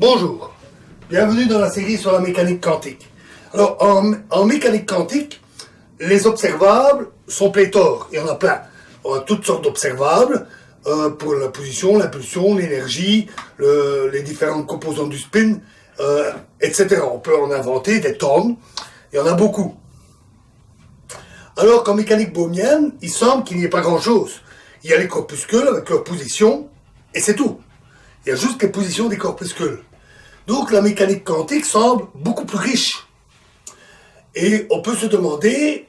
Bonjour, bienvenue dans la série sur la mécanique quantique. Alors, en mécanique quantique, les observables sont pléthores, il y en a plein. On a toutes sortes d'observables pour la position, l'impulsion, l'énergie, les différentes composantes du spin, etc. On peut en inventer des tonnes, il y en a beaucoup. Alors qu'en mécanique bohmienne, il semble qu'il n'y ait pas grand-chose. Il y a les corpuscules avec leur position, et c'est tout. Il y a juste les positions des corpuscules. Donc la mécanique quantique semble beaucoup plus riche. Et on peut se demander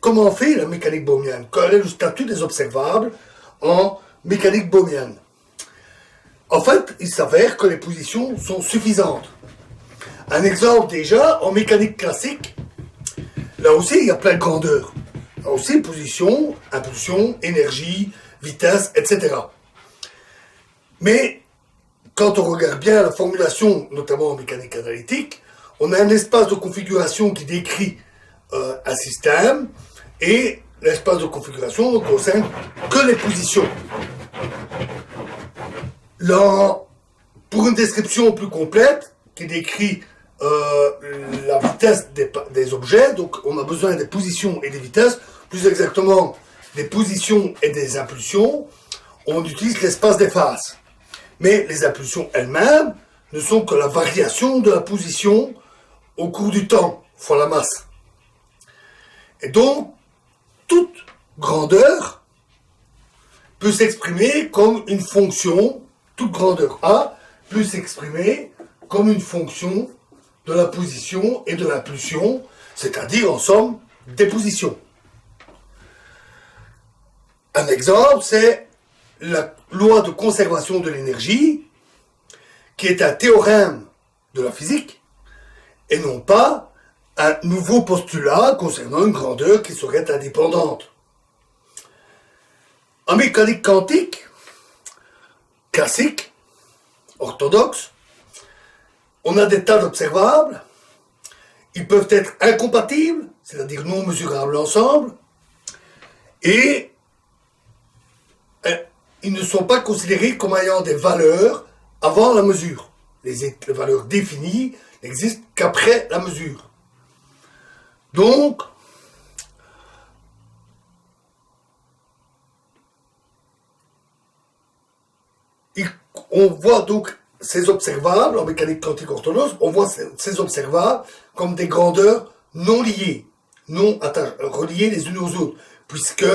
comment fait la mécanique bohmienne, quel est le statut des observables en mécanique bohmienne. En fait, il s'avère que les positions sont suffisantes. Un exemple déjà, en mécanique classique, là aussi il y a plein de grandeurs. Là aussi, position, impulsion, énergie, vitesse, etc. Mais quand on regarde bien la formulation, notamment en mécanique analytique, on a un espace de configuration qui décrit un système, et l'espace de configuration ne concerne que les positions. Là, pour une description plus complète, qui décrit la vitesse des objets, donc on a besoin des positions et des vitesses, plus exactement des positions et des impulsions, on utilise l'espace des phases. Mais les impulsions elles-mêmes ne sont que la variation de la position au cours du temps, fois la masse. Et donc, toute grandeur peut s'exprimer comme une fonction, toute grandeur A peut s'exprimer comme une fonction de la position et de l'impulsion, c'est-à-dire en somme des positions. Un exemple, c'est la loi de conservation de l'énergie, qui est un théorème de la physique, et non pas un nouveau postulat concernant une grandeur qui serait indépendante. En mécanique quantique, classique, orthodoxe, on a des tas d'observables, ils peuvent être incompatibles, c'est-à-dire non mesurables ensemble, et ils ne sont pas considérés comme ayant des valeurs avant la mesure. Les valeurs définies n'existent qu'après la mesure. Donc, on voit donc ces observables, en mécanique quantique orthodoxe, on voit ces observables comme des grandeurs non liées, non reliées les unes aux autres, puisque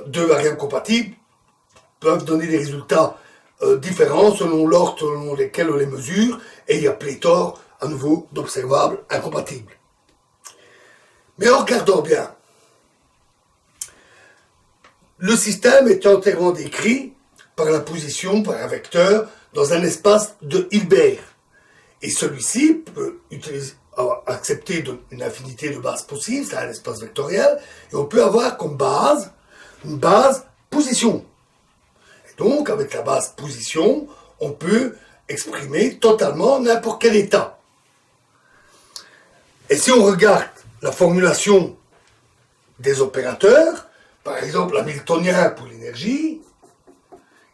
deux variables compatibles peuvent donner des résultats différents selon l'ordre selon lesquels on les mesure, et il y a pléthore, à nouveau, d'observables incompatibles. Mais en regardant bien, le système est entièrement décrit par la position, par un vecteur, dans un espace de Hilbert. Et celui-ci peut accepter une infinité de bases possibles, c'est un espace vectoriel, et on peut avoir comme base, une base position. Donc, avec la base position, on peut exprimer totalement n'importe quel état. Et si on regarde la formulation des opérateurs, par exemple l'hamiltonien pour l'énergie,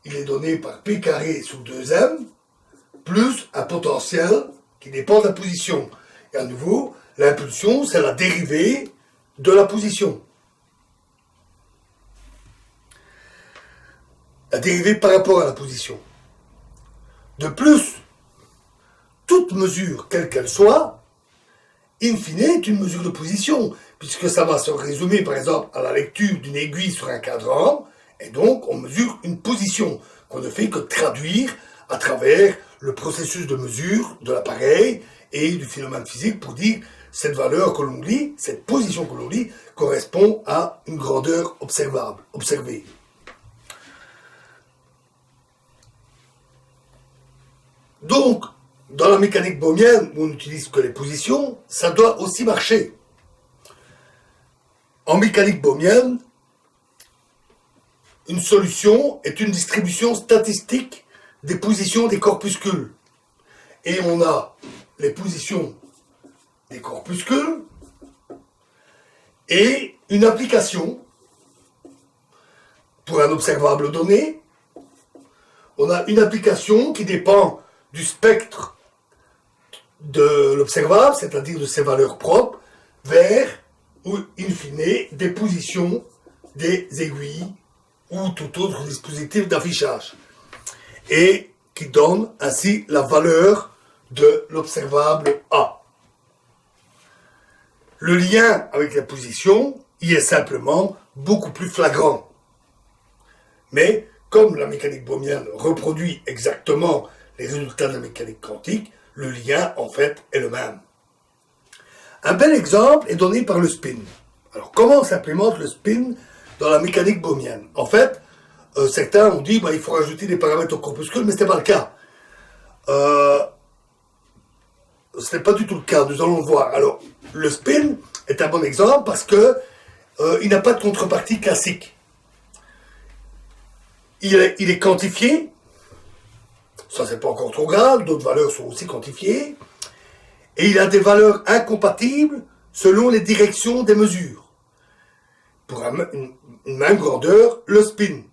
il est donné par P carré sur 2m, plus un potentiel qui dépend de la position. Et à nouveau, l'impulsion, c'est la dérivée de la position. La dérivée par rapport à la position. De plus, toute mesure, quelle qu'elle soit, in fine, est une mesure de position, puisque ça va se résumer, par exemple, à la lecture d'une aiguille sur un cadran, et donc on mesure une position qu'on ne fait que traduire à travers le processus de mesure de l'appareil et du phénomène physique pour dire cette valeur que l'on lit, cette position que l'on lit, correspond à une grandeur observée. Donc, dans la mécanique bohmienne, où on n'utilise que les positions, ça doit aussi marcher. En mécanique bohmienne, une solution est une distribution statistique des positions des corpuscules. Et on a les positions des corpuscules et une application pour un observable donné. On a une application qui dépend du spectre de l'observable, c'est-à-dire de ses valeurs propres, vers, ou in fine, des positions des aiguilles ou tout autre dispositif d'affichage, et qui donne ainsi la valeur de l'observable A. Le lien avec la position y est simplement beaucoup plus flagrant. Mais comme la mécanique bohmienne reproduit exactement les résultats de la mécanique quantique, le lien en fait est le même. Un bel exemple est donné par le spin. Alors comment s'implémente le spin dans la mécanique bohmienne? En fait, certains ont dit il faut rajouter des paramètres au corpuscule, mais ce n'est pas le cas. Ce n'est pas du tout le cas, nous allons le voir. Alors, le spin est un bon exemple parce que il n'a pas de contrepartie classique. Il est quantifié, ça c'est pas encore trop grave, d'autres valeurs sont aussi quantifiées, et il a des valeurs incompatibles selon les directions des mesures. Pour une même grandeur, le spin,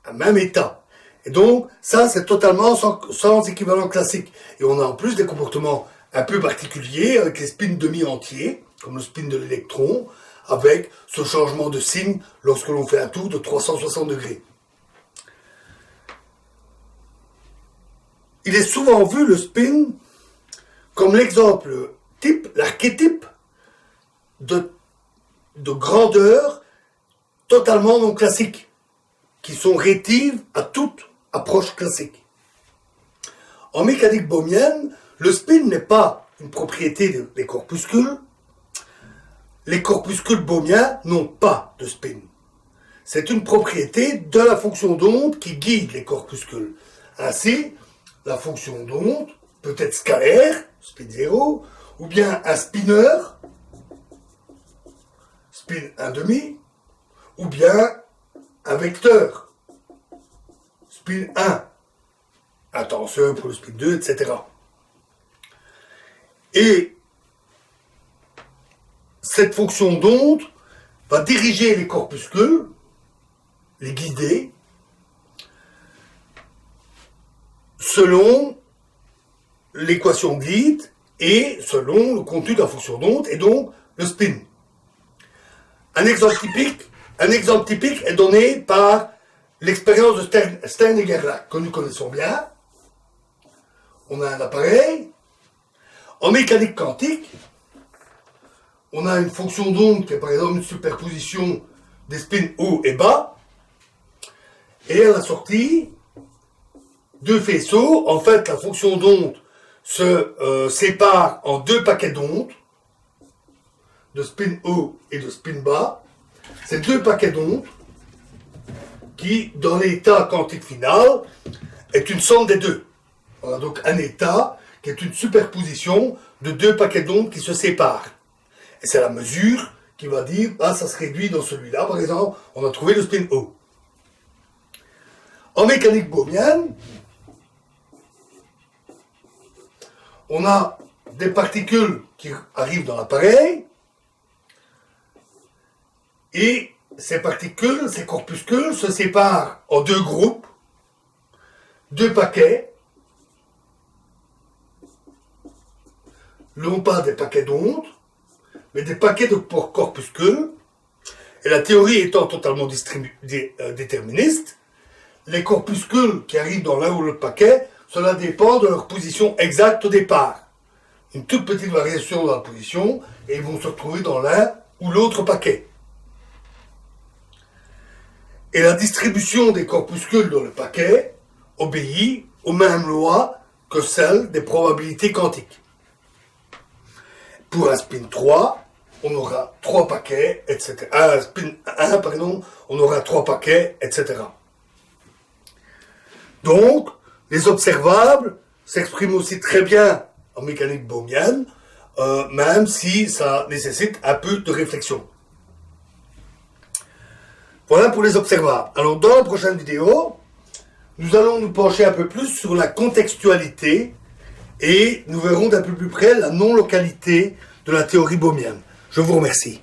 un même état. Et donc, ça c'est totalement sans équivalent classique. Et on a en plus des comportements un peu particuliers avec les spins demi-entiers, comme le spin de l'électron, avec ce changement de signe lorsque l'on fait un tour de 360 degrés. Il est souvent vu le spin comme l'exemple type, l'archétype de grandeur totalement non classiques, qui sont rétives à toute approche classique. En mécanique bohmienne, le spin n'est pas une propriété des corpuscules. Les corpuscules bohmiens n'ont pas de spin. C'est une propriété de la fonction d'onde qui guide les corpuscules. Ainsi, la fonction d'onde peut être scalaire, spin 0, ou bien un spinner, spin 1,5, ou bien un vecteur, spin 1, un tenseur pour le spin 2, etc. Et cette fonction d'onde va diriger les corpuscules, les guider, selon l'équation de Glied et selon le contenu de la fonction d'onde et donc le spin. Un exemple typique est donné par l'expérience de Stern et Gerlach, que nous connaissons bien. On a un appareil. En mécanique quantique, on a une fonction d'onde qui est par exemple une superposition des spins haut et bas. Et à la sortie, deux faisceaux, en fait la fonction d'onde se sépare en deux paquets d'ondes, de spin haut et de spin bas. Ces deux paquets d'ondes, qui dans l'état quantique final, est une somme des deux. On a donc un état qui est une superposition de deux paquets d'ondes qui se séparent. Et c'est la mesure qui va dire, ça se réduit dans celui-là, par exemple, on a trouvé le spin haut. En mécanique bohmienne, on a des particules qui arrivent dans l'appareil, et ces particules, ces corpuscules, se séparent en deux groupes, deux paquets, non pas des paquets d'ondes, mais des paquets de corpuscules, et la théorie étant totalement déterministe, les corpuscules qui arrivent dans l'un ou l'autre paquet, cela dépend de leur position exacte au départ. Une toute petite variation dans la position, et ils vont se retrouver dans l'un ou l'autre paquet. Et la distribution des corpuscules dans le paquet obéit aux mêmes lois que celles des probabilités quantiques. Pour un spin 3, on aura 3 paquets, etc. Un spin 1, pardon, on aura 3 paquets, etc. Donc, les observables s'expriment aussi très bien en mécanique bohmienne, même si ça nécessite un peu de réflexion. Voilà pour les observables. Alors, dans la prochaine vidéo, nous allons nous pencher un peu plus sur la contextualité et nous verrons d'un peu plus près la non-localité de la théorie bohmienne. Je vous remercie.